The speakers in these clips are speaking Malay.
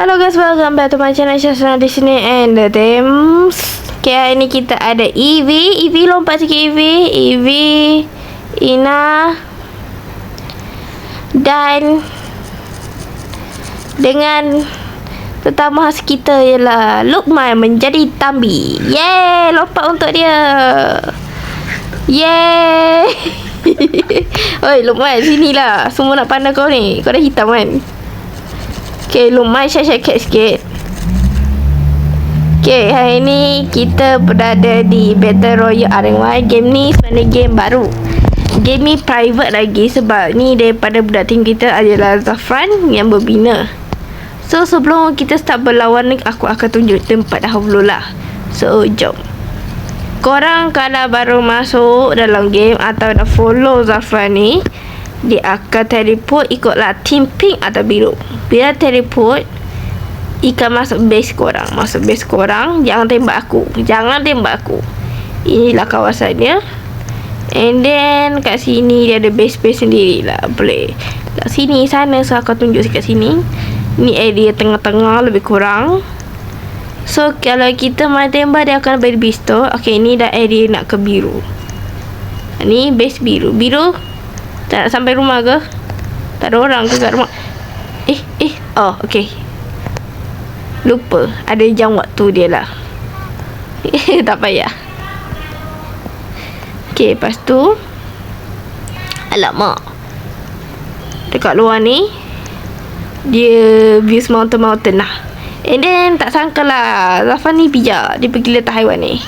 Hello guys, welcome back to my channel. Syazwana di sini and the Thames. Okay, hari ni kita ada Evie lompat sikit Evie, Ina dan dengan tetamu khas kita ialah Luqman menjadi Tambi. Yeay, lompat untuk dia. Yeay. Oi Luqman, sinilah. Semua nak pandang kau ni. Kau dah hitam kan? Okay, Luqman share cat sikit. Okay, hari ni kita berada di Battle Royale RNY. Game ni sebenarnya game baru. Game ni private lagi sebab ni daripada budak tim kita adalah Zafran yang berbina. So, sebelum kita start berlawan ni, aku akan tunjuk tempat dahulu lah. So, jom. Korang kalau baru masuk dalam game atau dah follow Zafran ni, dia akan teleport ikutlah team pink atau biru. Bila teleport, ikan masuk base korang. Masuk base korang, jangan tembak aku. Inilah kawasan dia. And then kat sini dia ada base-base sendiri lah. Boleh kat sini, sana. So aku tunjuk kat sini. Ni area tengah-tengah lebih kurang. So kalau kita main tembak, dia akan beri pistol. Okay, ni dah area nak ke biru. Ni base biru. Biru tak nak sampai rumah ke? Tak ada orang ke kat rumah? Oh, okay. Lupa. Ada jam waktu dia lah. Tak payah. Okay, lepas tu alamak, dekat luar ni dia views mountain lah. And then tak sangka lah Zafran ni bijak. Dia pergi letak haiwan ni.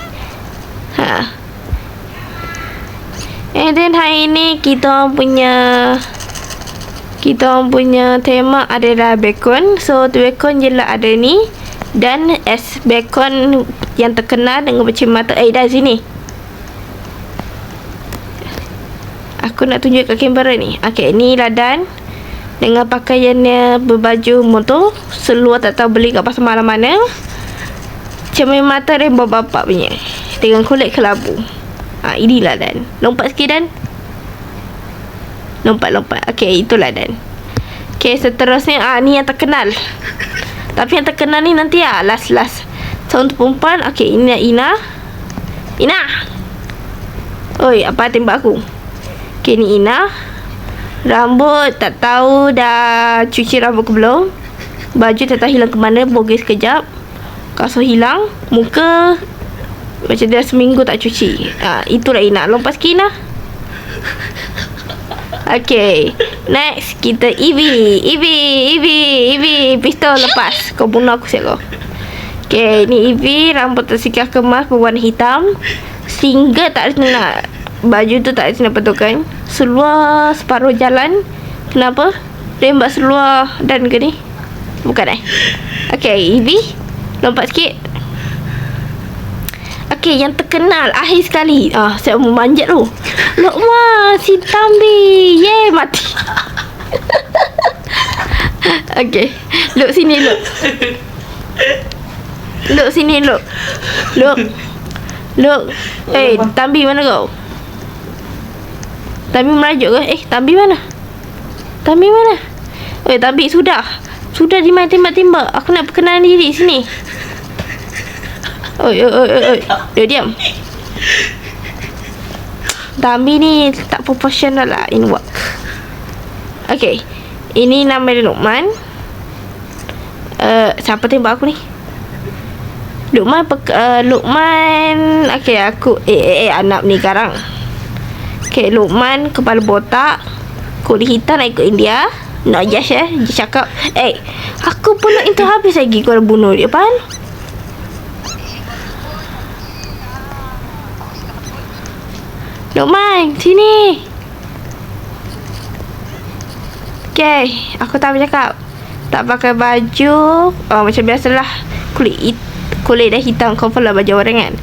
And then hari ni kita punya tema adalah bacon. So bacon je lah ada ni. Dan es bacon yang terkenal dengan bercimata. Dah sini. Aku nak tunjuk kat kamera ni. Okay, ni Ladan dengan pakaiannya berbaju motor. Seluar tak tahu beli kat pasar malam mana. Cermin mata rainbow bapak punya dengan kulit kelabu. Inilah Dan. Lompat sikit Dan. Lompat. Okay, itulah Dan. Okay, seterusnya ni yang terkenal. Tapi yang terkenal ni nanti last. So untuk perempuan, okay, ini Ina. Oi, apa tembak aku? Okay, ni Ina. Rambut tak tahu dah cuci rambut ke belum. Baju tak tahu hilang ke mana, bogis sekejap. Kasut hilang. Muka macam dah seminggu tak cuci. Itulah Ina. Lompat sikit Ina. Okay, next kita Evie. Pistol lepas. Kau bunuh aku siap kau. Okay, ni Evie. Rambut tersikap kemas berwarna hitam. Singlet tak ada nak. Baju tu tak ada nak betulkan. Seluar separuh jalan. Kenapa? Tembak seluar Dan ke ni? Bukan Okay, Evie lompat sikit. Okay, yang terkenal akhir sekali. Saya mau manjat tu. Luqman, si Tambi. Yeay, mati. Okay, Luq sini, Luq. Luq. Tambi mana kau? Tambi merajuk ke? Tambi mana? Tambi sudah dimain tembak-tembak. Aku nak perkenalan diri sini. Oi. Dia diam. Tambi ni tak proportional lah in work. Okay, ini nama dia Luqman. Siapa tembak aku ni? Luqman. Okay, aku anak ni sekarang. Okay, Luqman kepala botak, kulit hitam nak ikut India. Nak just dia cakap, aku pun nak itu habis lagi. Kau dah bunuh dia pan. Luqman, sini. Okay, aku tak bercakap. Tak pakai baju. Macam biasalah. Kulit dah hitam. Confirm lah baju orang kan.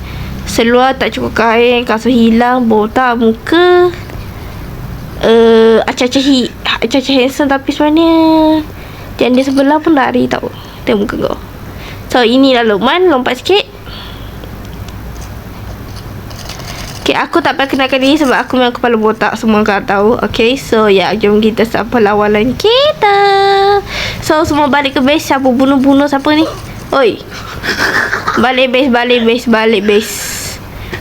Seluar tak cukup kain. Kasut hilang. Botak muka. Acah-acah handsome. Tapi sebenarnya yang dia sebelah pun lari tau. Tengok muka kau. So inilah Luqman. Lompat sikit. Okay, aku tak payah kenalkan diri sebab aku memang kepala botak. Semua kau tahu. Okay, so jom kita start perlawanan kita. So semua balik ke base. Siapa bunuh siapa ni? Oi. Balik base.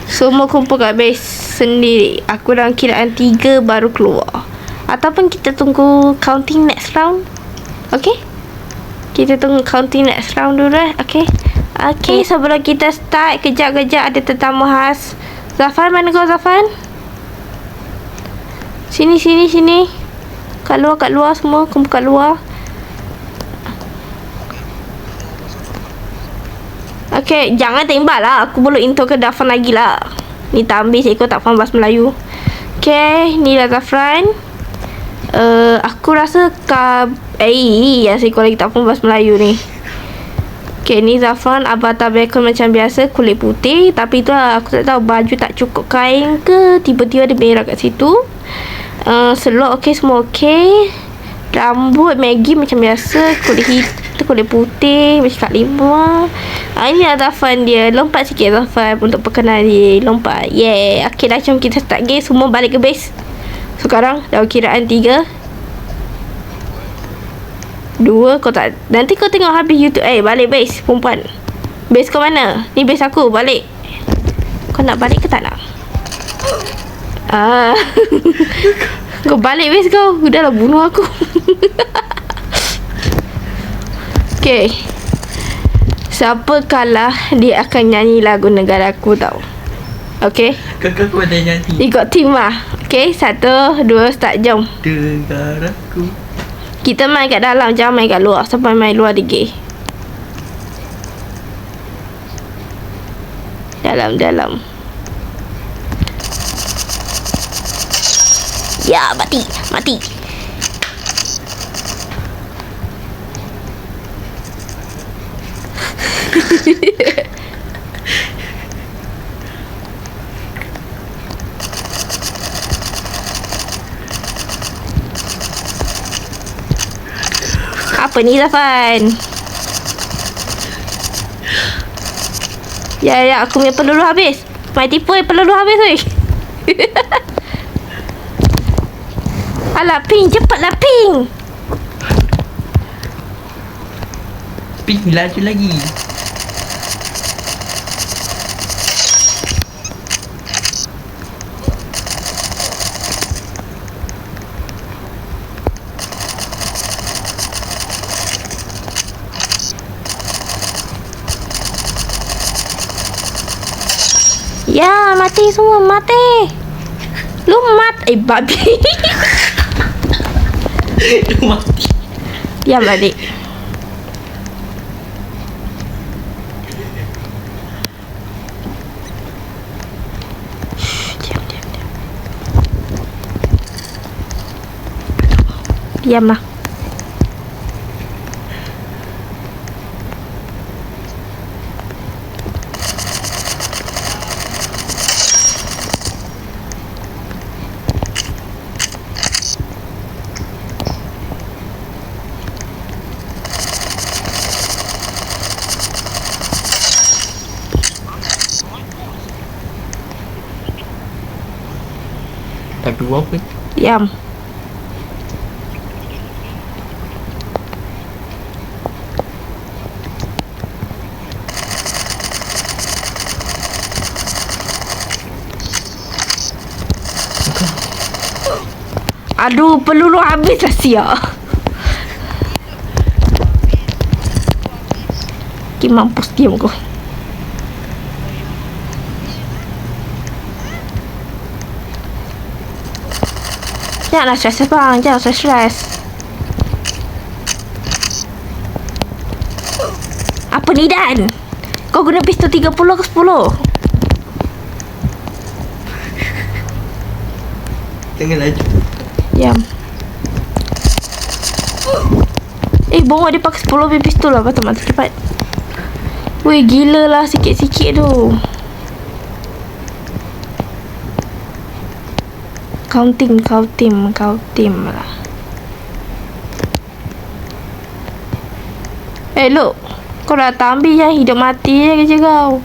Semua kumpul kat base sendiri. Aku dalam kiraan 3 baru keluar. Ataupun kita tunggu counting next round. Okay? Kita tunggu counting next round dulu Okay? Okay, sebelum kita start, kejap-kejap ada tetamu khas. Zafan, mana kau Zafan? Sini. Kat luar semua. Kumpul kat luar. Okay, jangan tembak lah. Aku belum intro ke Zafan lagi lah. Ni tak ambil seekor tak faham bahasa Melayu. Okay, ni lah Zafran. Aku rasa yang seekor lagi tak faham bahasa Melayu ni. Okay, ni Zafran. Avatar background macam biasa, kulit putih. Tapi tu lah, aku tak tahu baju tak cukup kain ke, tiba-tiba ada merah kat situ. Selok okay, semua okay. Rambut Maggie macam biasa, kulit hitam, kulit putih macam Kak Lima. Ini lah Zafran dia. Lompat sikit Zafran untuk perkenalan dia. Lompat. Yeah. Okay dah, jom kita start game. Semua balik ke base. Sekarang dalam kiraan 3 2, kau tak. Nanti kau tengok habis YouTube. Balik base perempuan. Base kau mana? Ni base aku. Balik. Kau nak balik ke tak nak? Kau balik base kau. Udahlah bunuh aku. Okay. Siapa kalah, dia akan nyanyi lagu negara aku tau. Okay. Kakak ada nyanyi. Ikut team lah. Okay, 1, 2, start. Jom. Negaraku. Kita main kat dalam, jangan main kat luar. Sampai main luar dia gay. Dalam. Ya, mati. Apa ni Zafan? Ya, aku punya peluru habis. Main tipu peluru habis weh. Alah, Ping, cepatlah Ping. Ping laju lagi. Ya, mati semua, mati. Lu babi. Lu mati. Diam adik. Diamlah. Tak dua apa? Diam. Aduh, peluru habis lah siap. Mampus, diam kau. Janganlah stres bang, jangan stres. Apa ni Dan? Kau guna pistol 30 ke 10? Jangan laju. Diam. Bongok dia pakai 10 lebih pistol lah. Patut mati cepat. Weh, gila lah sikit-sikit tu. Counting lah. Look. Kau dah ambil je. Hidup mati je kerja kau.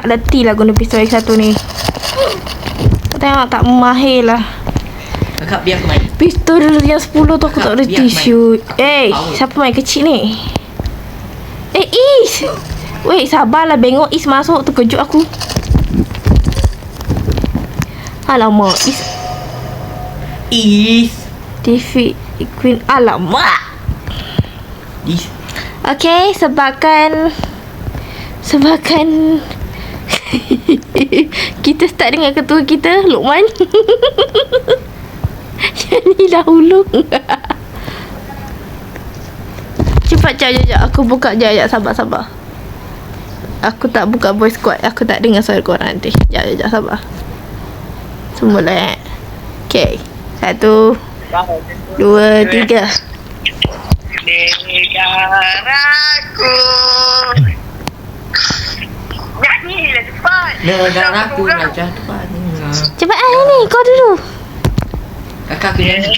tak letih lah guna pistol X1 ni. Kau tengok tak mahir lah. Kakak biar aku main. Pistol yang 10 tu aku tak Kakak, boleh biar main. shoot. Power. Siapa main kecil ni? Is! Weh, sabarlah bengok Is masuk, terkejut aku. Alamak, Is. defeat Queen. Alamak. Is. Okay, sebabkan kita start dengan ketua kita, Luqman. Yang ni dahulu. Cepat, jap. Aku buka, jap, sabar. Aku tak buka voice squad. Aku tak dengar suara korang nanti. Jap, sabar. Semula Okay. 1, 2, 3. Negaraku. Nyanyilah cepat. Negaraku raja tempat dengar. Cepat ni, kau dulu. Kakak aku nyanyi.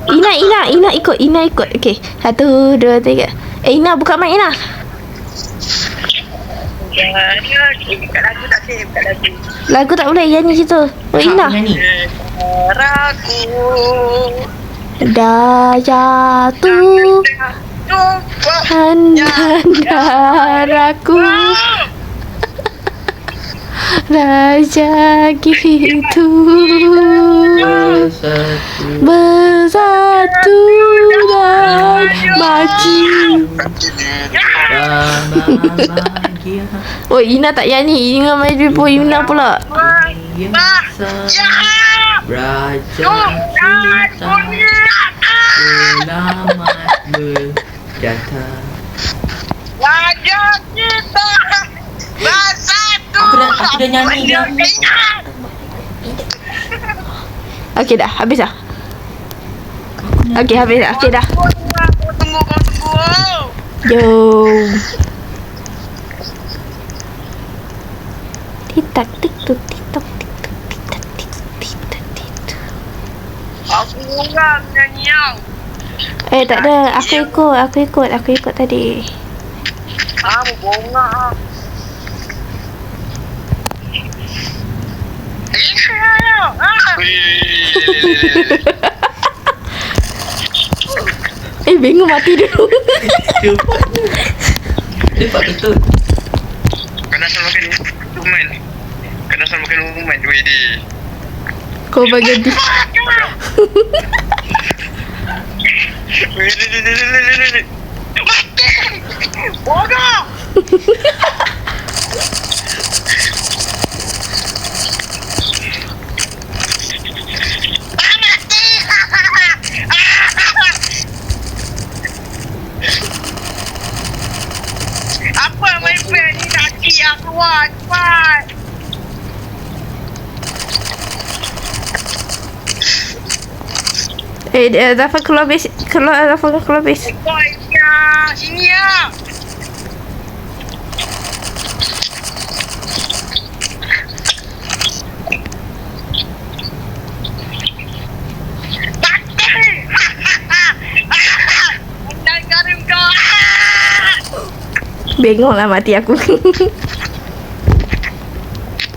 Ina ikut. Okay. 1, 2, 3. Ina buka mic Ina. Bukan lagu tak sih, bukan lagu. Lagu tak boleh nyanyi situ. Oh Kakak Ina. aku nyanyi. Negaraku. Dah jatuh handaraku, raja gitu bersatu dan maju. Bahagia. Oh Ina tak nyanyi. Ina main po Ina pula. Raja kita selamat berdatang. Raja kita bersatu. Aku dah nyanyi dah. Okay dah, habis dah. Okay, habis dah. Okay dah. Kau tunggu. Jom. Titak tik tu titok tik tu titak tik titak tik tu. Aku orang nyanyi yang. Tak ada. Aku ikut tadi. Kamu bongak. Bingung mati dulu. Lepas betul. Kena asal makan lumen. Kena asal makan lumen. Widi. Kau bagi di. Widi. Mati. Bodoh. Apa main pen ni kaki yang keluar cepat. Rafa keluar base. Rafa keluar base. Boynya sini ya. Dan garam kau. Bengong lah mati aku.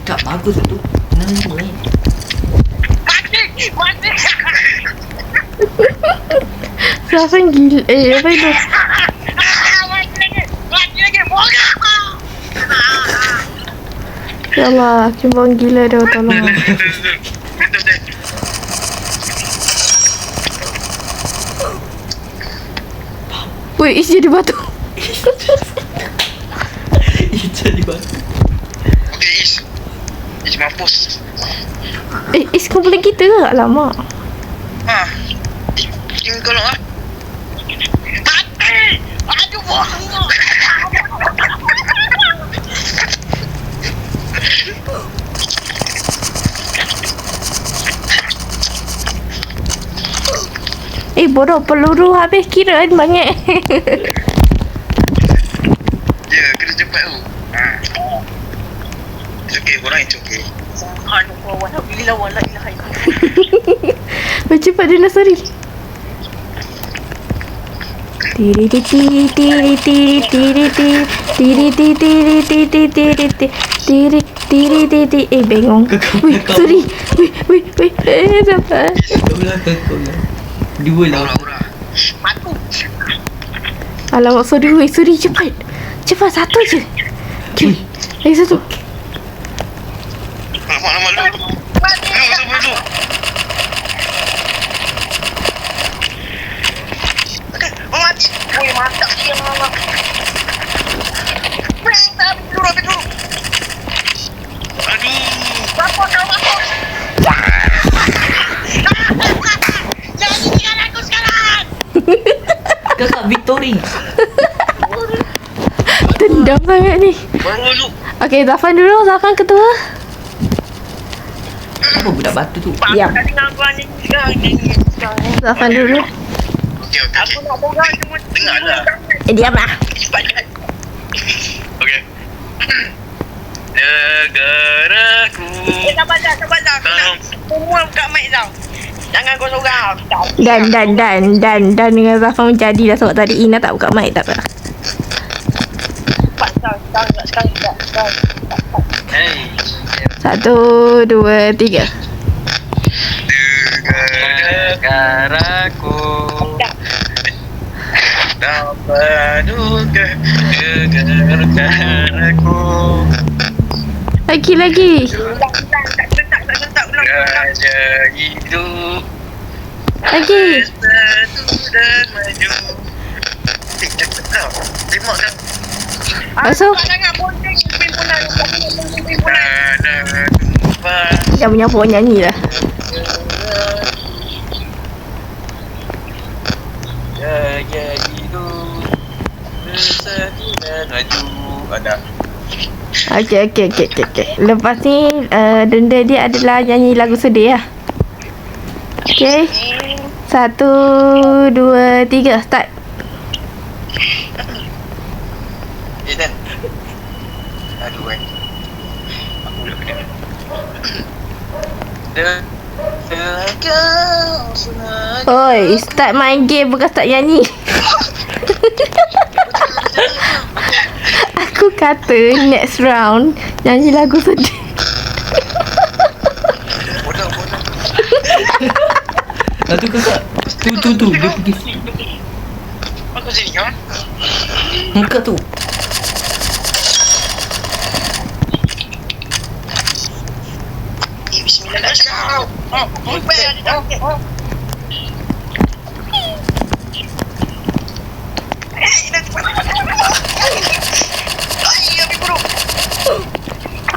Tak bagus tu. Nangis. Mati. Rafa gila. Apa itu? Mati lagi. Bodoh. Ya Allah, Kimbang gila dah, tolong. Weh, Is jadi batu. Jadi batu. Okay, Is mampus. Is kumpulan kita ke? Alamak. Ini golong ah. Mati. Aduh, bohong. Bodoh, peluru habis kira banyak. Ya, kena cepat tu. It's okay, korang it's okay. Alhamdulillah, wala ilaha illallah. Cepat dia nak sorry. Tiri tiri tiri tiri tiri tiri tiri tiri tiri tiri tiri tiri tiri tiri. Bengong. Weh, sorry. Weh. Sabar. Kau lah. Dua lah. Ura-ura. Matu. Alamak, sorry. Cepat. Satu je. Okay. Lagi satu. Alamak. Masuk. Mati. Woi, mantap dia. Ambil dulu. Aduh. Apa kau masuk? Jangan tinggal aku sekarang. Kakak Victory. Dendam sangat ni. Baru lu. Okay, Zafan dulu. Zafan ketua. Apa budak batu tu? Ya. Pak, dengar aku nyanyi sekarang. Zafan dulu. Okey. Aku nak borak semua. Dengarlah. Diamlah. Cepat. Okey. Negaraku. Sabar. Semua buka mic tau. Jangan kau sorang. Dan dengan Zafan menjadi dah sebab tadi Ina tak buka mic tak apa. Sekarang. Hey. 1, 2, 3. Negaraku. Dapat duka negaraku. Lagi. Tak ulang. Raja hidup. Lagi. Bersatu dan maju. Cakap kau. Tembak kau. Masuk. Sangat bonceng pimpinan. Tumpah. Yang punya puan nyanyi lah. Raja hidup. Bersatu dan maju. Ada. Okay. Lepas ni denda dia adalah nyanyi lagu sedih lah. Okay. 1, 2, 3. Start. Dan. Aduh aku pula kena. Oi, start main game bukan start nyanyi. Aku kata next round nyanyi lagu sedih. Bodoh. Lepas tu kakak tu dia pergi Aku sini kan? muka tu. Bismillah. Baik ada.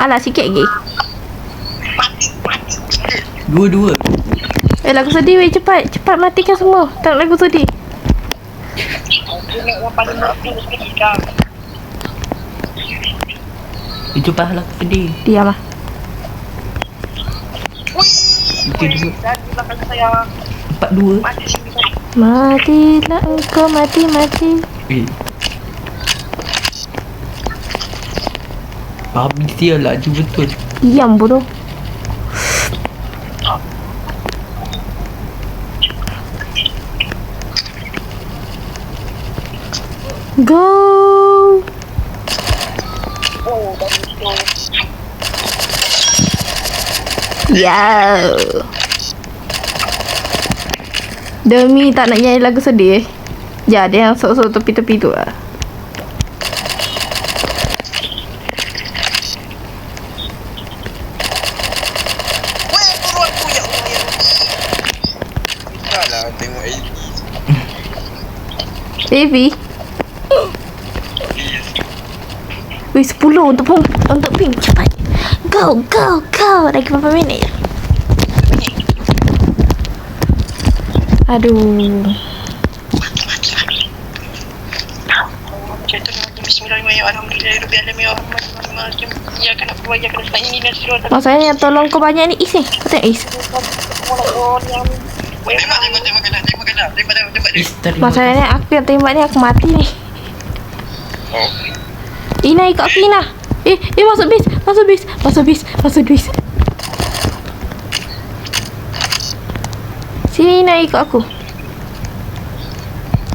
Alah sikit lagi. Dua. Lagu sedih weh, cepat matikan semua. Tak nak lagu sedih. Itu pahala sedih. Diam lah. Okey, 4-2. Matilah engkau mati. Habis dia laju betul. Diam bodoh. Go. Ya. Demi tak nak nyanyi lagu sedih. Ya, dia yang sok-sok tepi-tepi tu lah. Tengok AD. Baby. Wih, 10 untuk pink. Cepat. Go. Lagi berapa minit je? Aduh. Masalahnya yang tolong kau banyak ni Is ni. Kau tengok Is. Tembak. Masalahnya aku yang tembak ni aku mati ni. Ina ikut aku Ina. Masuk bis. Sini Ina ikut aku.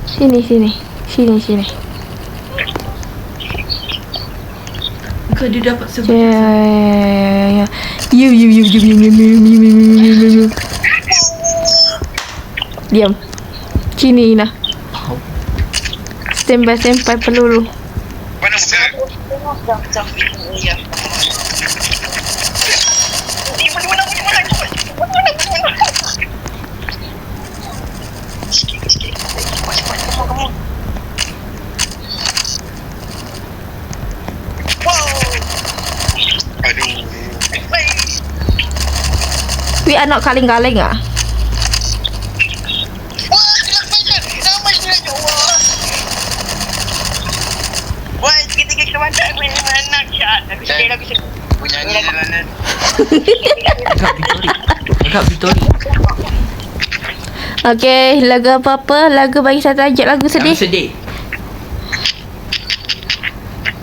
Sini. Sini. Kau dia dapat sebab. Ya. You. Diam. Sini Ina. Stand by peluru. Mana buka? Jom. Ya. Mana? Sikit. Cepat. Come on. Wow. Aduh. We are not kaleng-kaleng ah. Wah, gerak banyak. Ramai gerak je. Wah. Wah, tiga-tiga kebanyakan memang nak syat. Aku sedih. Punya ni jalanan. Agak Victoria. Okay, lagu apa-apa? Lagu bagi satu ajak lagu sedih. Yang sedih.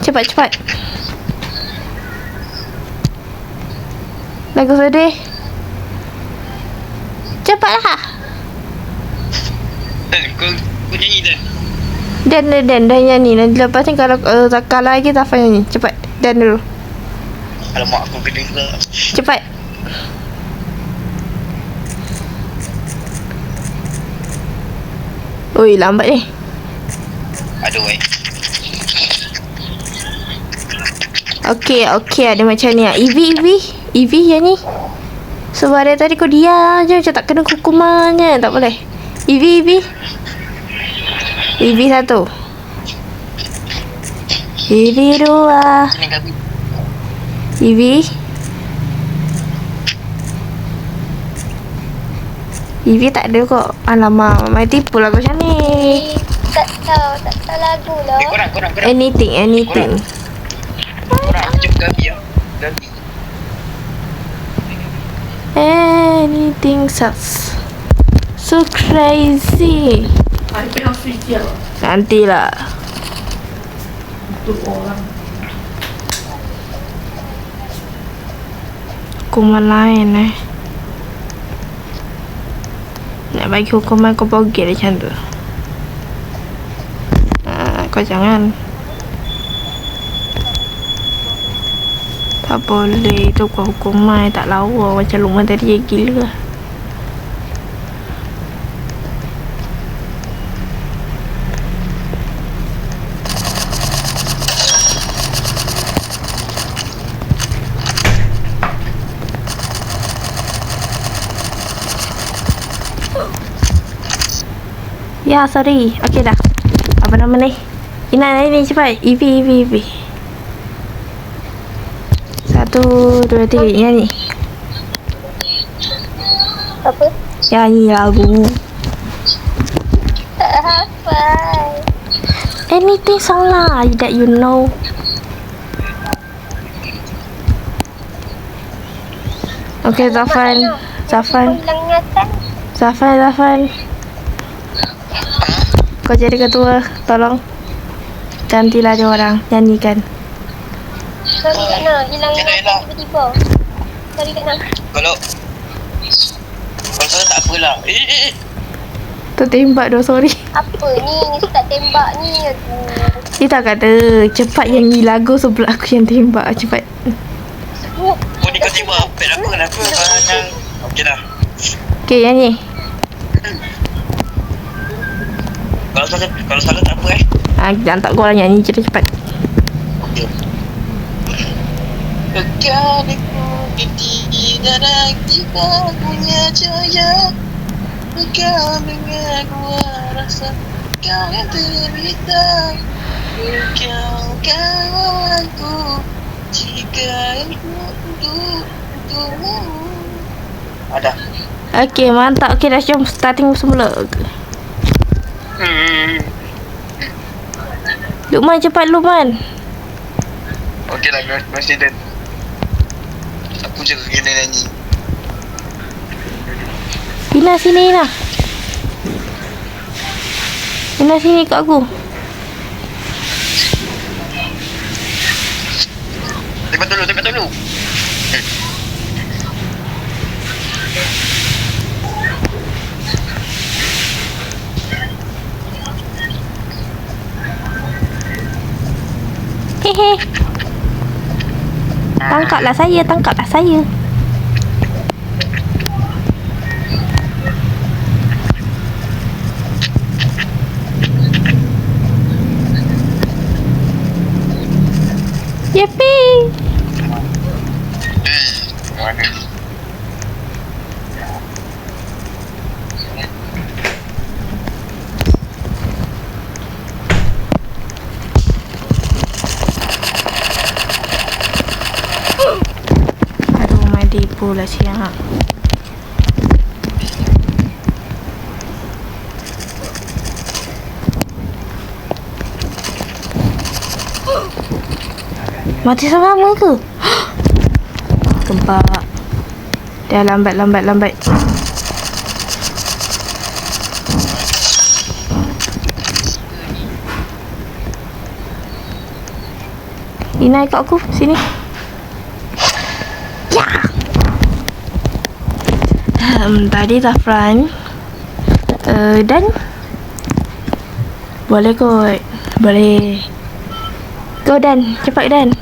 Cepat. Lagu sedih. Cepatlah. Kau nyanyi dah. Dan nyanyi. Nanti lepas ni kalau kalah lagi Zafan nyanyi. Cepat. Dan dulu. Alamak, aku kena pula. Cepat. Oi, lambat ni. Aduh, Okey, ada macam ni ah. Evie yang ni. Sebab dari tadi kau diam je macam tak kena hukumannya. Tak boleh. Evie satu. Evie dua. Sini kami. Evie tak ada kok. Alamak, Mai tipu lah kau macam ni. Tak tahu lagu lah. Korang. Anything. Korang, jom kami ya. Kami. Anything sucks. So crazy. I cannot switch ya. Nantilah. Untuk orang. Hukuman lain nak bagi hukuman kau bogel macam tu. Kau jangan. Tak boleh. Itu kau hukuman tak lawa macam Lukman tadi gila. Ya, sorry. Okey dah. Apa nama ni? Ina ni cepat. Evie. 1, 2, 3. Nyanyi. Apa? Nyanyi lagu. Tak hafal. Anything song lah that you know. Okay, Zafan. Hilang ingatan. Zafan. Kau jadi ketua, tolong gantilah dia orang nyanyikan. Sorry Kak Nah, hilang ingatan tiba-tiba. Sorry Kak Nah. Kalau salah tak apalah. Tertembak dah, sorry. Apa ni? Start tembak ni. Aduh. Dia tak kata cepat nyanyi lagu sebelum aku yang tembak. Cepat. Kau ni kau tembak pet apa? Kenapa? Okey dah. Okay, nyanyi. Kalau salah tak apa Kita hantar kau orang nyanyi je cepat. Okey. Kekaliku tidak lagi punya jaya. Kau mengaku rasa kau yang terita. Kau kawanku jika untukmu. Ada. Okay, mantap. Okay, dah jom starting semula. Lukman, cepat Lukman. Okey lah, Presiden. Aku jaga kena nyanyi. Ina sini, Ina. Ina sini kat aku. Tembak dulu. Hehe. Tangkaplah saya, tangkaplah saya. Yippee. Aduh, mandi pula siang. Mati sama ke? Gempak. Dah lambat. Ina ikut aku sini. Ya. Tadi Zafran dan boleh kot. Boleh. Go Dan, cepat Dan.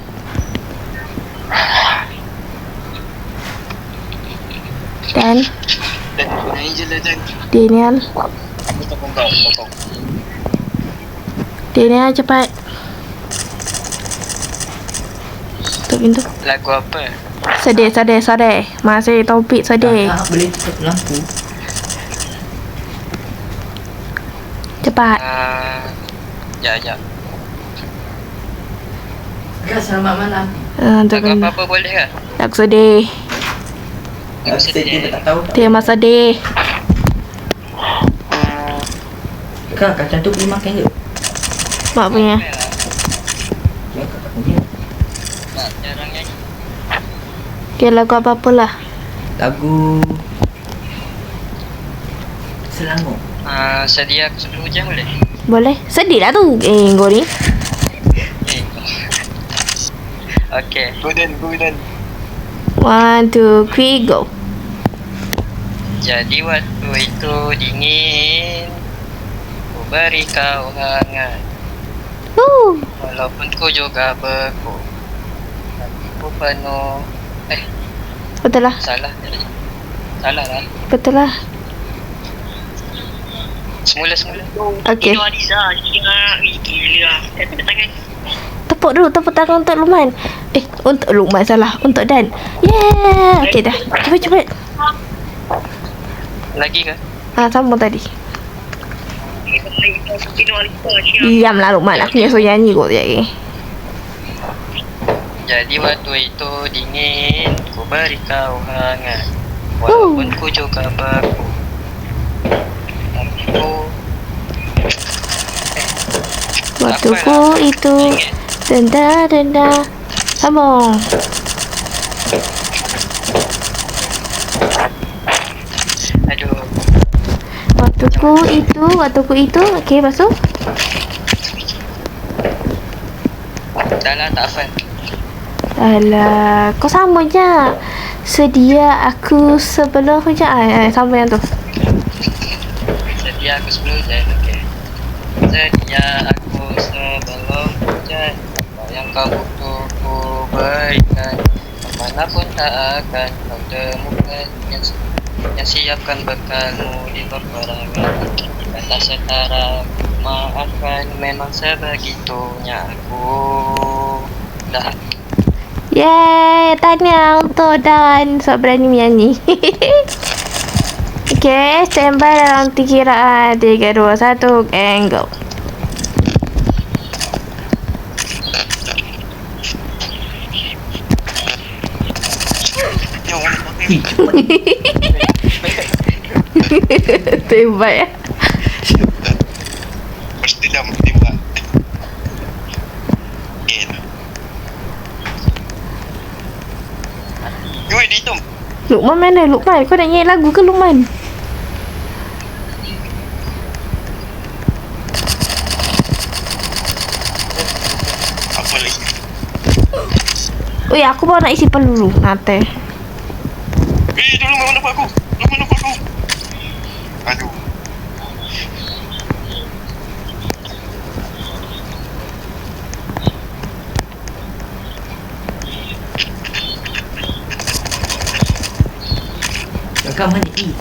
Dan Daniel cepat. Tutup pintu. Lagu apa? Sedih. Masih topik sedih. Tak boleh tutup lampu. Cepat. Ya. Kak, selamat malam. Tutup Lagu pintu. apa boleh ke? Lagu sedih. Dia tak tahu. Tema sedih. Kak, kacang tu boleh makan ke? Mak punya. Ya, kakak punya. Tak, jarang nyanyi. Okay, lagu apa-apa lah. Lagu Selangor. Sedia aku 10 jam boleh? Boleh? Sedih lah tu. Kau ni. Okay. Golden. 1, 2, 3, go. Jadi waktu itu dingin, ku beri kau hangat. Walaupun ku juga beku, hatiku penuh. Betul lah. Salah lah. Betul lah. Semula. Okay. Aliza, gila. Tangan. Tepuk dulu, tepuk tangan untuk Luqman. Untuk Luqman salah. Untuk Dan. Yeah. Okay dah. Cepat. Lagi ke? Sambung tadi. Diamlah Luqman. Aku yang suruh nyanyi kot sekejap. Jadi waktu itu dingin, ku beri kau hangat. Walaupun ku juga beku, hatiku. Waktuku itu denda. Sambung. Aduh. Waktuku itu. Okay, lepas tu. Dah lah, tak hafal. Alah, kau sama je. Sedia aku sebelum hujan. Sama yang tu. Sedia aku 10 jam, okay. Sedia aku sebelum hujan. Apa yang kau butuh ku berikan. Kemanapun tak akan kau temukan. Yang siapkan bekalmu di peperangan. Kata setara maafkan, memang sebegitunya aku. Dah. Yeay, tanya untuk Dan sebab berani menyanyi. Okay, standby dalam kiraan 3, 2, 1 and go. Tembak ya. Mesti dah tembak. Yoi, dia hitung. Luqman mana? Luqman, kau nak nyanyi lagu ke Luqman? Apa lagi? Oi, aku baru nak isi peluru. Nanti. Tolong mana nampak aku. Aduh. Kak mana E?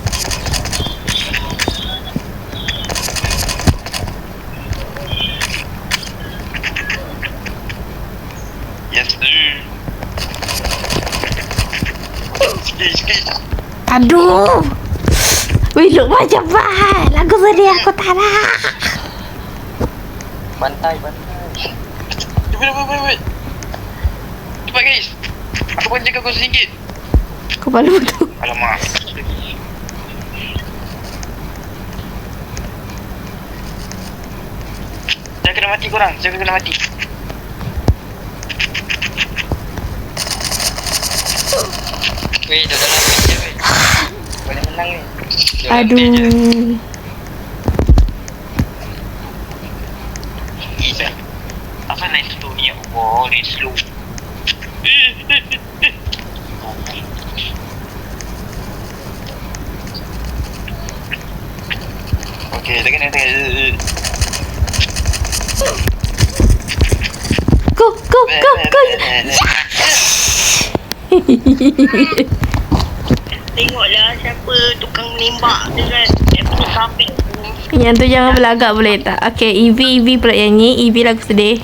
Yes sir. Sikit. Aduh. Weh, Lukman cepat. Lagu sedih aku tak nak. Bantai. Wait. Cepat guys. Aku pun jaga kau RM1. Kepala tu. Alamak. Jangan kena mati korang. Jangan kena mati. Weh, dah dalam je weh. Boleh menang ni. Aduh. Gila. Apa naik slow ni? Oh, naik slow. Okay, tengok. Go. Tengoklah siapa tukang menembak tu kan. Episode sampai Yang tu jangan berlagak boleh tak? Okay, Evie pula nyanyi. Evie lagu sedih.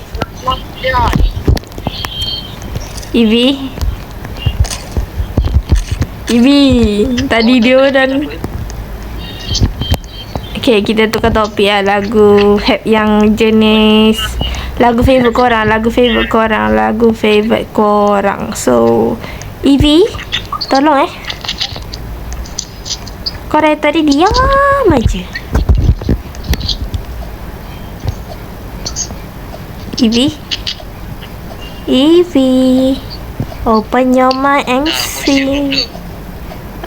Evie, tadi dia dan... Okay, kita tukar topik lah. Lagu yang jenis lagu favourite korang. So, Evie, tolong kau dari tadi diam aja. Evie, open your mind and sing.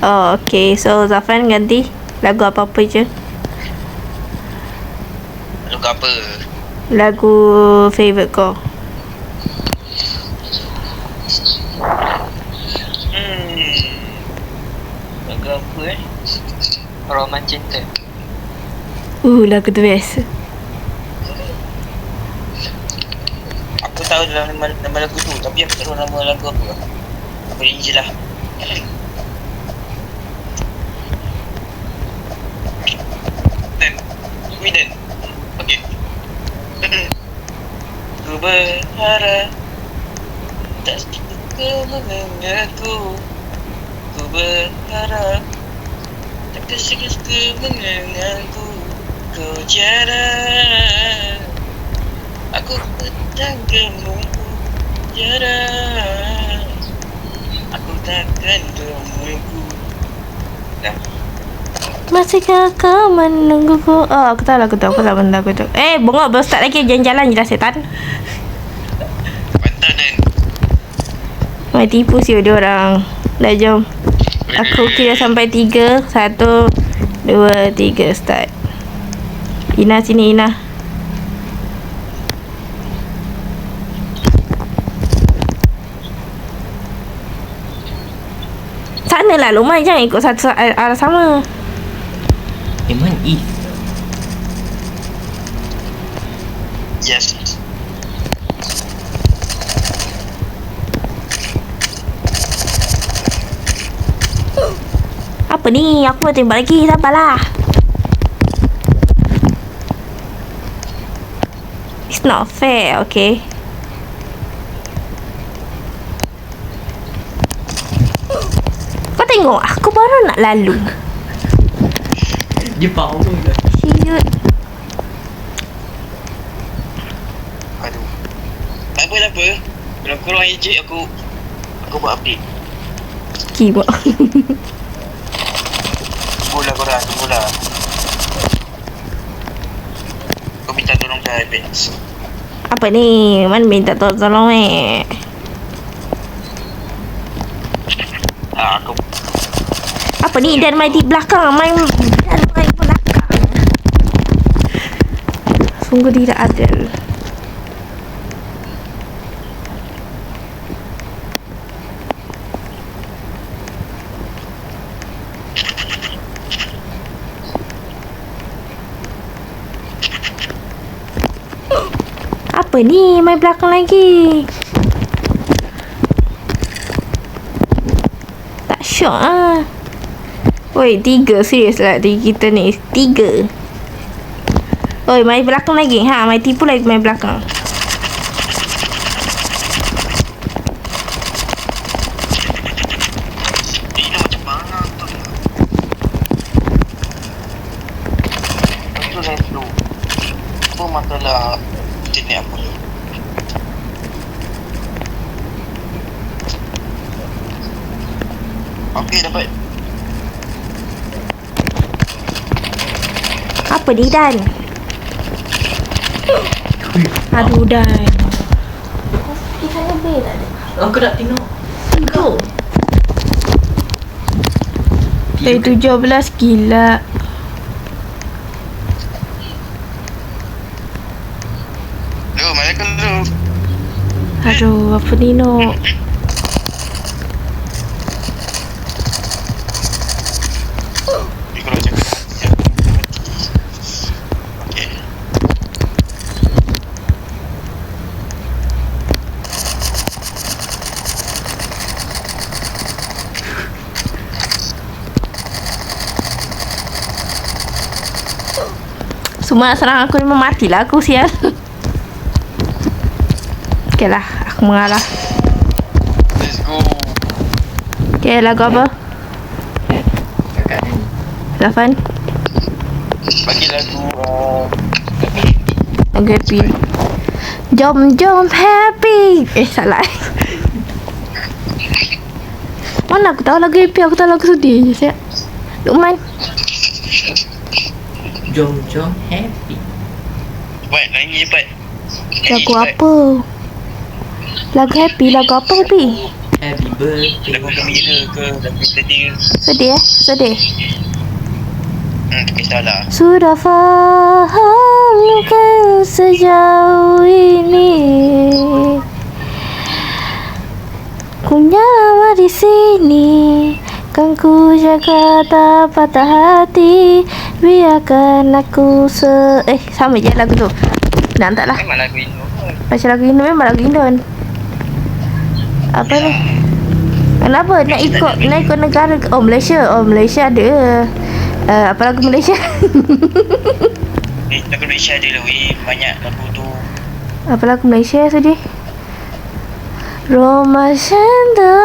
Oh, okay. So, Zafran ganti lagu apa-apa je. Lagu apa? Lagu favourite kau. Lagu apa Roman Cinta. Lagu tu best. Aku tahu dalam nama lagu tu, tapi aku tak tahu nama lagu apa. Apa ini je lah. Dan okay. Ku berharap tak suka mendengarku. Ku berharap tak suka mendengarku. Kau jarang aku takkanmu jarang. Aku takkan temuiku. Dah. Masihkah kau menungguku? Oh, aku tahu lagu tu. Aku tak benda lagu tu. Bongok belum start lagi. Jalan-jalan je dah setan. Mantap Dan. Mai tipu siu dia orang. Dah jom. Aku kira sampai 3. 1, 2, 3 start. Ina sini Ina. Sana lah Lumai, jangan ikut satu arah sama. Mana E? Yes. Apa ni? Aku mau tembak lagi. Sabarlah. It's not fair, okay? Kau tengok, aku baru nak lalu. Dia power dah. Siut. Aduh. Tak apa. Kalau korang ejek aku buat update. Kibak. Tunggulah korang, tunggulah. Kau minta tolong ke Apex. Apa ni? Man minta tolong Aku Apa ni? Dan main di belakang. Main belakang. Sungguh tidak adil. Apa ni? Main belakang lagi. Tak syok ah. Oi, 3 serius lah kita ni. 3. Oi, main belakang lagi. Ha, main tipu lagi main belakang. Ini macam mana tu? Itu saya flu. Itu masalah internet aku ni. Okey, dapat. Apa ni Dan? Aduh Dan. Kita lebih tak ada. Aku nak tengok. Go. 17 gila. Mana kau tu? Aduh, apa ni no? Ikut aja. Okey. Semua nak serang aku memang matilah aku sial. Okay lah, aku mengalah. Let's go. Okay, lagu apa? Kakak ni. Zafan? Bagi lagu Lagu happy. Jom jom happy. Salah. Mana aku tahu lagu happy, aku tahu lagu sedih je siap. Lukman. Jom happy. Cepat, nyanyi cepat. Lagu apa? Lagu happy, lagu apa happy? Happy birthday. Lagu gembira ke lagu sedih? Sedih sedih. Tak kisahlah. Sudah faham kan sejauh ini. Ku nyawa di sini, kan ku jaga tak patah hati. Biarkan aku sama je lagu tu. Nak tak lah. Memang lagu Indo. Macam lagu Indo memang lagu Indo kan. Apa ni? Kenapa nak ikut negara? Oh Malaysia. Oh Malaysia ada. Apa lagu Malaysia? Lagu Malaysia ada lah weh. Banyak lagu tu. Apa lagu Malaysia sedih? Roma Shanda.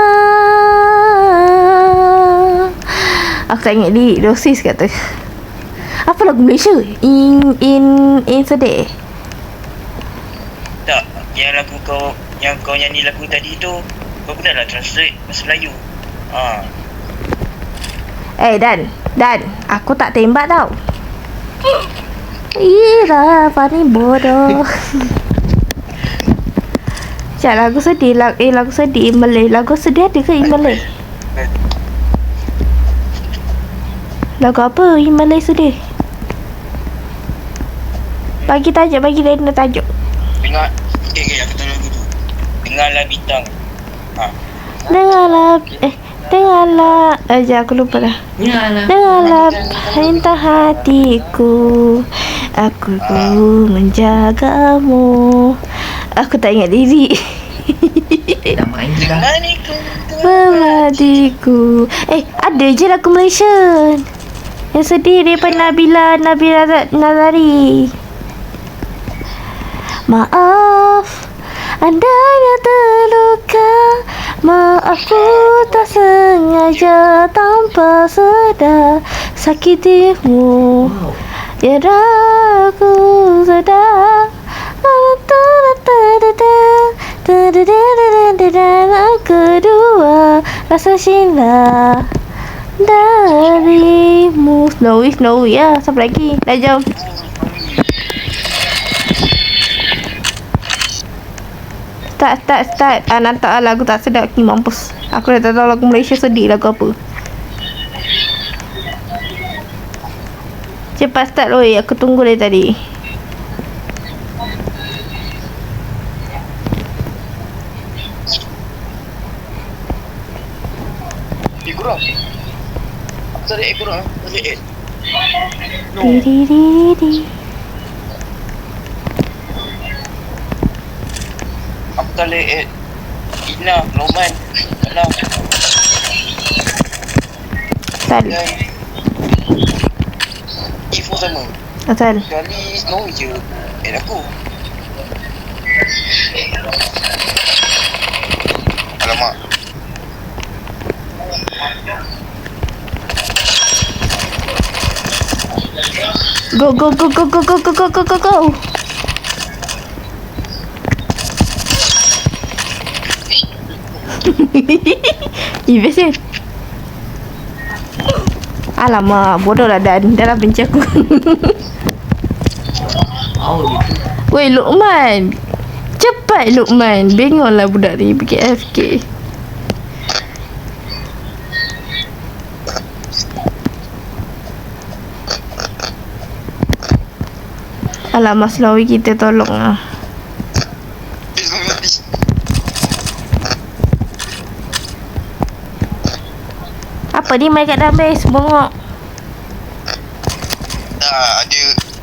Aku tak ingat lirik dosis kata. Apa lagu Malaysia? In sedih. Tak, yang lagu yang kau nyanyi lagu tadi tu kau kena lah translate bahasa Melayu. Dan, aku tak tembak tau. Ira, Fani bodoh. Sekejap, lagu sedih. Lagu sedih in Malay. Lagu sedih ada ke in Malay? Lagu apa in Malay sedih? Bagi tajuk, bagi Rena tajuk. Dengar. Okay, aku tahu lagu tu. Dengarlah bintang. Dengarlah. Aku lupa dah. Yalah. Dengarlah perintah hatiku. Aku menjagamu. Aku tak ingat lirik. Dah main dah. Meladiku. Ada je lagu Malaysia yang sedih daripada Nabila Nazari. Maaf andainya terluka. Maaf ku tak sengaja tanpa sedar sakitimu. Wow. Ya aku sedar. Kedua rasa cinta darimu. Snowy ya. Siapa lagi? Dah jom. Start. Nantak lagu tak sedap ni mampus. Aku dah tak tahu lagu Malaysia sedih lagu apa. Cepat start oi. Aku tunggu dari tadi. Kurang. Tarik kurang. Tarik. Di. Aku tarik Ina, Roman. Alah. Start. Dan If pun sama. Asal? Sekali Snowy je add aku. Alamak. Go, go, go, go, go, go, go, go, go, go, go. Best kan? Alamak, bodoh lah Dan. Dah lah benci aku. Mau gitu. Weh, Luqman. Cepat, Luqman. Bengoklah budak ni pergi AFK. Alamak, Snowy kita tolong lah. Snowy mati. Apa ni main kat dalam base? Bengok.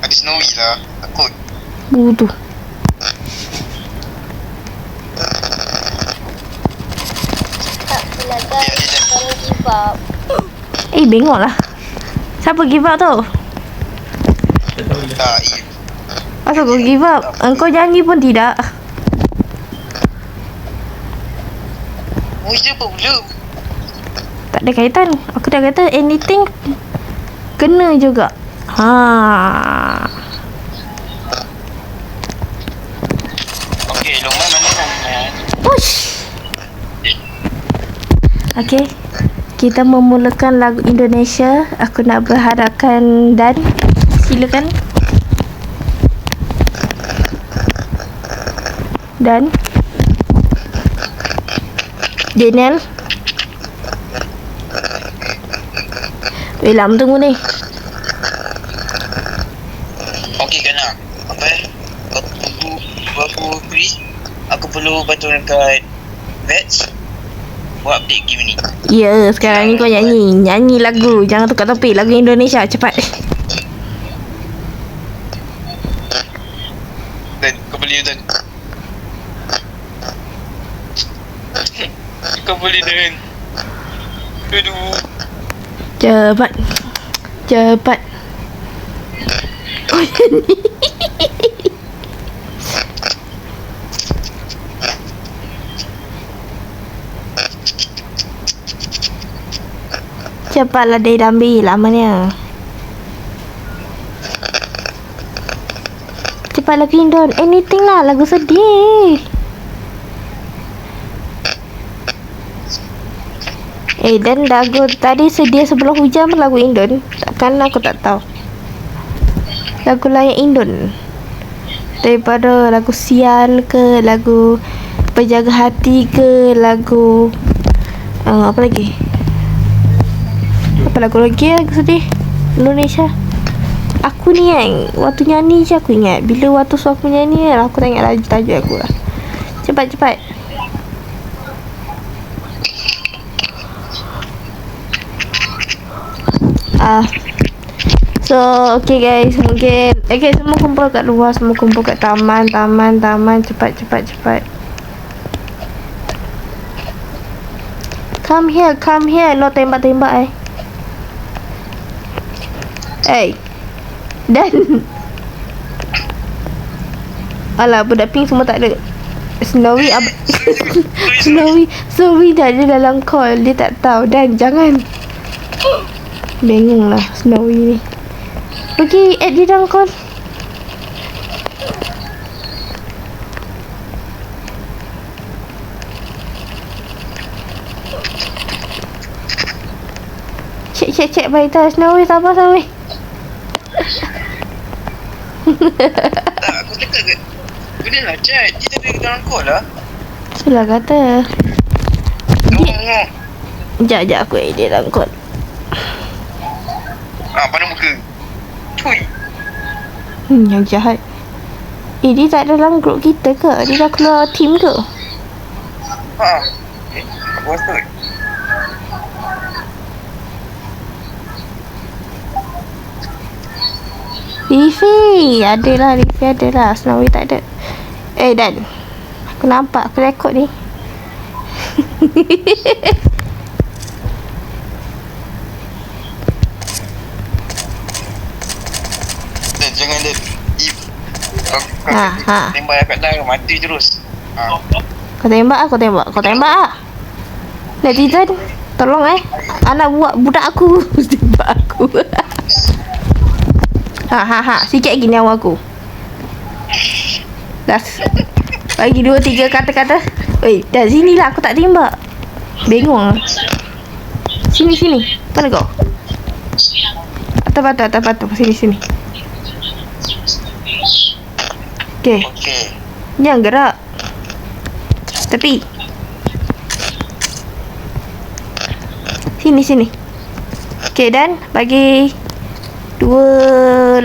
Ada Snowy lah. Takut. Tu. Tak pula guys. Kami give up. Bengok lah. Siapa give up tu? Tak, Asal kau give up? Engkau janji pun tidak. Muis dia apa pula? Tak ada kaitan. Aku dah kata anything kena juga. Okay, Luqman mana namanya? Push. Okay. Kita memulakan lagu Indonesia. Aku nak berharapkan Dan. Silakan. Dan Daniel. Lama tunggu ni. Okay Kana. Apa aku free. Aku perlu bantuan dekat Vets buat update game ni. Ya, sekarang ni kau nyanyi lagu. Jangan tukar topik. Lagu Indonesia. Cepat. Dan kau boleh Dan. Kau boleh Dan. Aduh. Cepat. Cepat. Oh, nyanyi. Cepatlah dia ambil lamanya. Cepat lagu Indon. Anything lah. Lagu sedih. Dan lagu tadi sedia sebelum hujan pun lagu Indon. Takkan aku tak tahu. Lagu lain Indon. Daripada lagu Sial ke, lagu Penjaga Hati ke, lagu apa lagi? Apa lagu lagi sedih Indonesia? Aku ni kan waktu nyanyi je aku ingat. Bila waktu suruh aku nyanyi kan, aku tak ingat lagi tajuk aku lah. Cepat. So okay guys, mungkin semua kumpul kat luar, semua kumpul kat taman. Cepat. Come here, no tembak Dan alah, budak pink semua tak ada. Snowy Snowy dah ada dalam call. Dia tak tahu. Dan jangan. Bengong lah Snowy ni. Pergi add dia dalam call. Cek berita Snowy. Sabar Snowy. Tak, aku cakap ke boleh lah chat. Dia tak ada dalam call lah. Itulah kata. Tengok. Sekejap aku add dia dalam call. Pandang muka. Cuy. Yang jahat. Dia tak ada dalam grup kita ke? Dia dah keluar team ke? Aku rasa Rifi adalah. Snowy tak ada. Dan aku nampak aku rekod ni. Kau tembak kat dalam mati terus. Kau tembak. Kau tembak lah. Netizen, tolong anak buat budak aku tembak aku. Sikit lagi nyawa aku. Last. Bagi 2-3 kata-kata. Oi, dah sini lah, aku tak tembak. Bengong lah. Sini. Mana kau? Atas batu. Sini. Okay. Jangan gerak. Tepi. Sini. Okay, dan bagi 2-3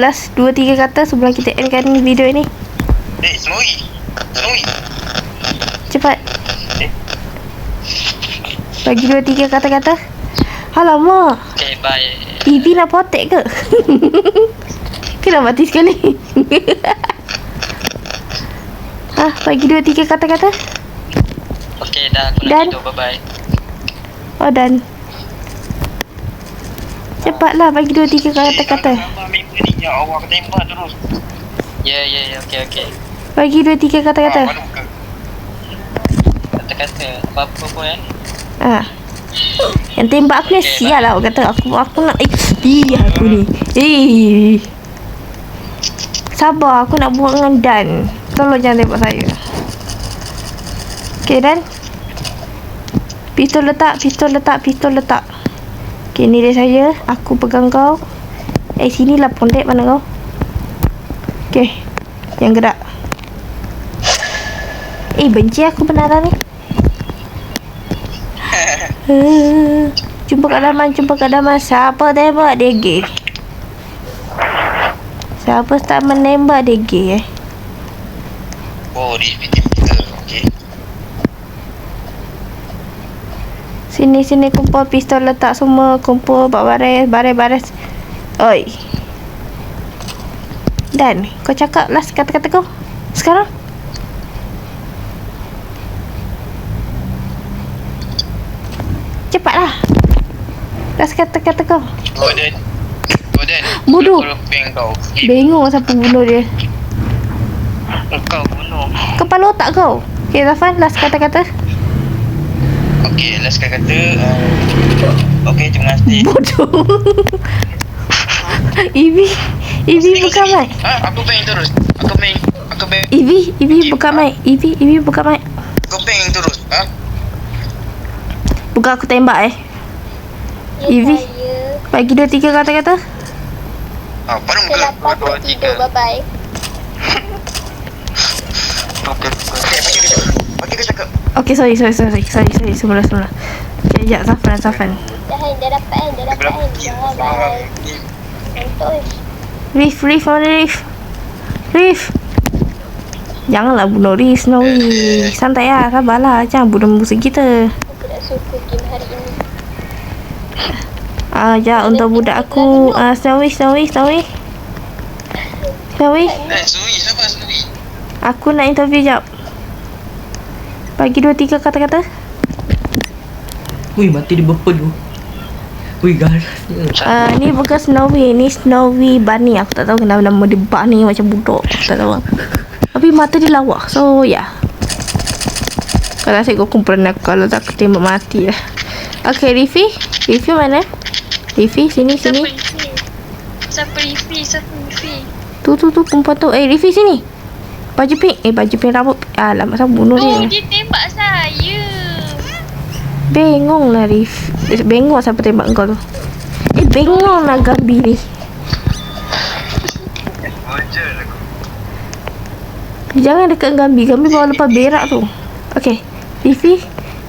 kata sebelum kita endkan video ini. Snowy. Cepat. Bagi 2-3 kata-kata. Alamak. Okay, bye. Ibi nak potek ke? Kenapa mati sekali? Bagi 2-3 kata-kata. Okay, dah aku Dan? nak tidur. Bye-bye. Oh, dan cepatlah bagi 2-3 kata-kata. Member ni yang awak tembak terus. Ya. Okay. Bagi 2-3 kata-kata. Kata-kata apa-apa pun Yang tembak aku ni sial lah. Kata aku nak aku ni. Sabar, aku nak buat dengan Dan. Tolong jangan tembak saya. Okay, Dan. Pistol letak. Okay, ni dia saya. Aku pegang kau. Sinilah pondek, mana kau? Okay, yang gerak. Benci aku benaran ni. Jumpa kat daman. Siapa tembak dia gay? Siapa start menembak dia gay Oh, di kita. Okay. Sini kumpul pistol letak semua. Kumpul baris. Oi. Dan kau cakap last kata-kata kau sekarang. Cepatlah. Last kata-kata kau. Golden. Bodoh. Peng kau. Bengong siapa bunuh dia. Kau bunuh. Kepala otak kau. Okay, Zafan, last kata-kata. Okay, last kata. Okay, terima kasih. Bodoh. Ibi buka mic. Aku peng terus. Ibi buka mic. Ibi buka mic. Kau peng terus. Bukan aku tembak Ivi. Bagi 2-3 kata-kata. Pada muka. Kenapa aku tidur? Bye-bye. Bagi ke cakap. Okay, sorry. Semula. Okay, sekejap. Zafran. Dah dapat Bye-bye. Ngantuk. Reef, mana Reef? Janganlah bunuh Reef, Snowy. Santai lah, sabarlah. Jangan bunuh musuh kita. Aku tak suka game hari ini. Untuk budak aku. Snowy. Snowy, siapa Snowy? Aku nak interview jap. Bagi 2-3 kata-kata. Wih, mati dia berpeluh. Wih, garasnya. Ni bukan Snowy. Ni Snowy Bunny. Aku tak tahu kenapa nama dia Bunny macam budak. Aku tak tahu. Tapi mata dia lawa. So, kalau saya kumpul aku. Kalau tak aku tembak mati lah. Okay, Rifi mana? Rifi, sini. Siapa Rifi? Tu perempuan tu. Rifi sini. Baju pink rambut. Alamak, saya bunuh dia. Dia tembak saya. Bengong lah Rif. Bengong siapa tembak kau tu. Bengong lah Gambi ni. Jangan dekat Gambi bawa lepas berak tu. Okay, Rifi,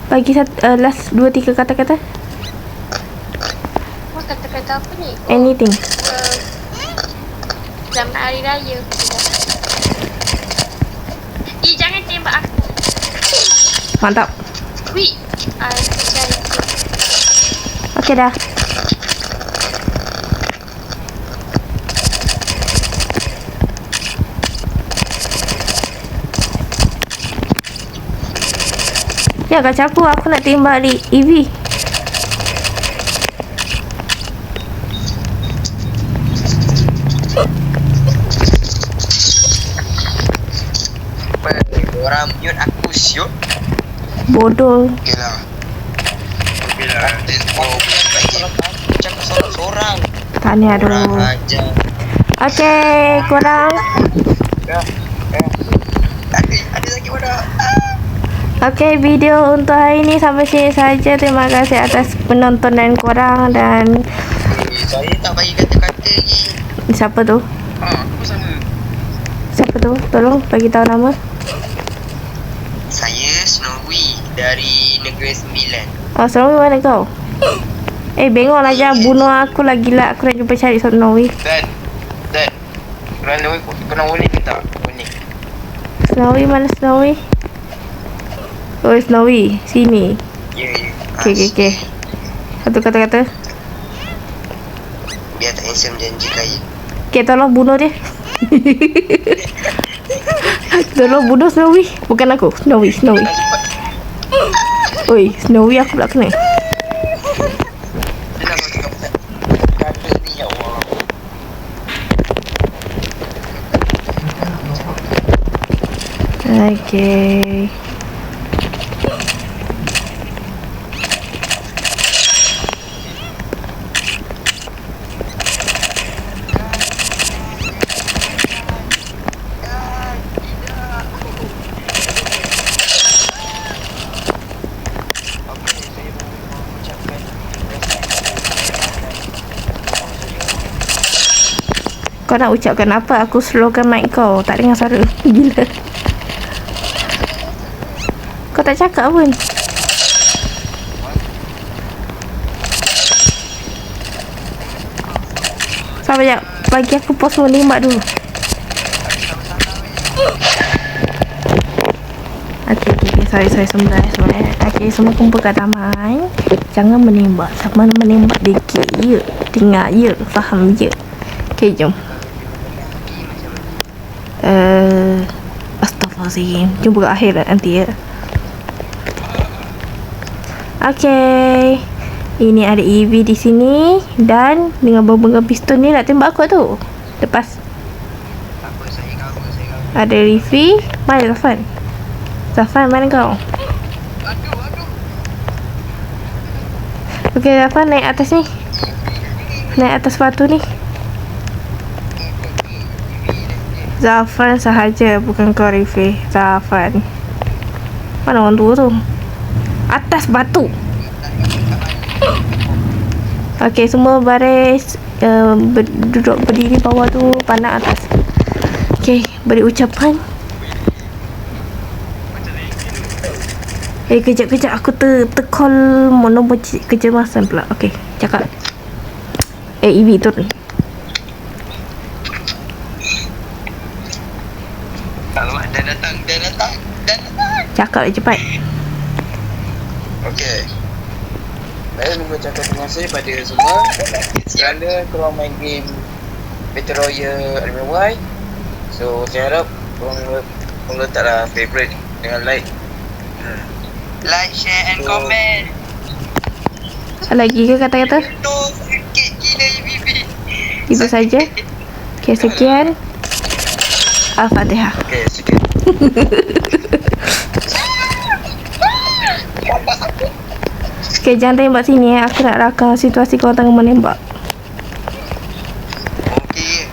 bagi last 2-3 kata-kata. Kata-kata apa ni? Anything. Selamat Hari Raya. Jangan tembak aku. Mantap. Wih, Okay dah. Ya, kacau aku nak tembak di EV. Bodoh. Okey lah. Let's go. Cakap sorang-sorang. Tahniah Kurang dulu. ajar. Okay, korang. Ada lagi bodoh. Okay, video untuk hari ni sampai sini saja. Terima kasih atas penontonan korang dan Saya tak bagi kata-kata lagi. siapa tu? Aku sama. Siapa tu? Tolong bagi tahu nama. Saya Snowy dari Negeri Sembilan. Oh, Snowy mana kau? Bengok lah jangan bunuh aku lah, gila. Aku nak jumpa cari Snowy. Dan Korang boleh ke tak? Boleh. Snowy mana Snowy? Oh, Snowy. Sini. Ya. Okay. Satu kata-kata. Biar tak handsome janji kaya. Okay, tolong bunuh dia. Tolong bunuh Snowy. Bukan aku. Snowy. Oi, Snowy aku pula kena. Dia nak cakap pasal kata ni, ya Allah. Okay. Kau nak ucapkan apa? Aku slowkan mic kau. Tak dengar suara. Gila. Kau tak cakap pun. Sabar sekejap. Bagi aku pos menembak dulu. Okay. Sorry. Sebentar. Okay, semua kumpul kat taman. Jangan menembak. Sama menembak dikit. Ya. Dengar. Ya. Faham. Ya. Okay, jom. Astaghfirullahaladzim. Jumpa kat akhirat nanti ya. Okay. Ini ada EV di sini. Dan dengan bunga pistol ni nak tembak aku tu. Lepas. Apa, saya cover. Ada Rifi. Mana Zafan mana kau? Okay, Zafan naik atas ni. Naik atas batu ni. Zafan sahaja, bukan kau Rifi. Zafan. Mana orang tua tu? Atas batu. Okay, semua baris. Duduk berdiri bawah tu, pandang atas. Okay, beri ucapan. Kejap aku tercall nombor kecemasan pula. Okay, cakap. EV turun. Alamak, dah datang. Cakap cepat. Okey. Saya mengucapkan terima kasih pada semua kerana korang main game Battle Royale RMY. So, saya harap korang letaklah favourite dengan like. Like, share and comment. Lagi ke kata-kata? Tu sakit gila EVP. Itu saja. Okay, sekian. Al-Fatihah. Okey, sikit. Okay, jangan tembak sini Aku nak rakam situasi kau tengah menembak. Okey.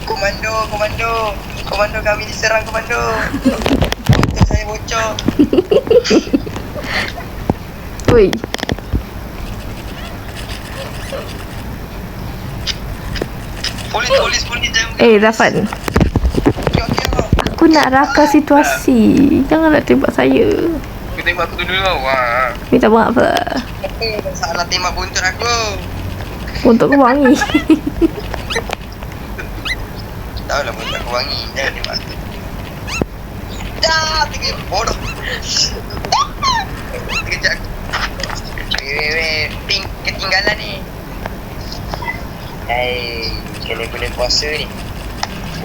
Komando kami diserang, komando. Komando saya bocor. Oi. Polis jangan. Zafan. Aku nak rakam situasi. Janganlah tembak saya. Aku tembak aku dulu tau. Wah. Minta maaf lah. Salah tembak buntut aku. Untuk kau wangi. Tahu lah buntut aku wangi. Jangan tembak. Dah, tinggi bodoh. Kejap. Ping ketinggalan ni. Boleh puasa ni.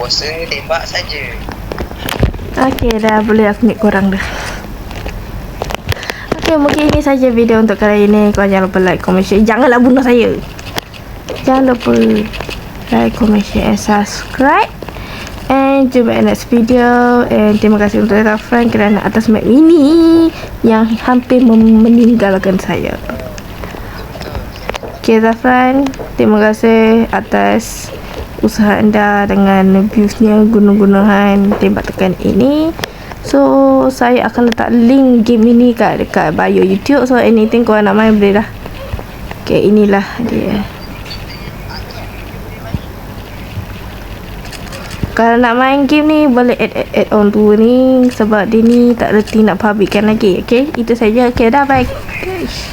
Puasa tembak saja. Okay, dah boleh aku ambil korang dah. Okay, mungkin ini saja video untuk kali ini. Korang jangan lupa like, comment, share. Janganlah bunuh saya. Jangan lupa like, comment, share and subscribe. And Jumpa di next video. And terima kasih untuk Zafran kerana atas Mac Mini yang hampir meninggalkan saya. Okay Zafran, terima kasih atas usaha anda dengan viewsnya gunung-gunungan tembak tekan ini. So saya akan letak link game ini dekat bio YouTube. So anything korang nak main boleh lah. Okay, inilah dia. Kalau nak main game ni boleh add on tu ni, sebab dia ni tak reti nak publickan lagi. Okay, itu saja. Okay, dah bye guys.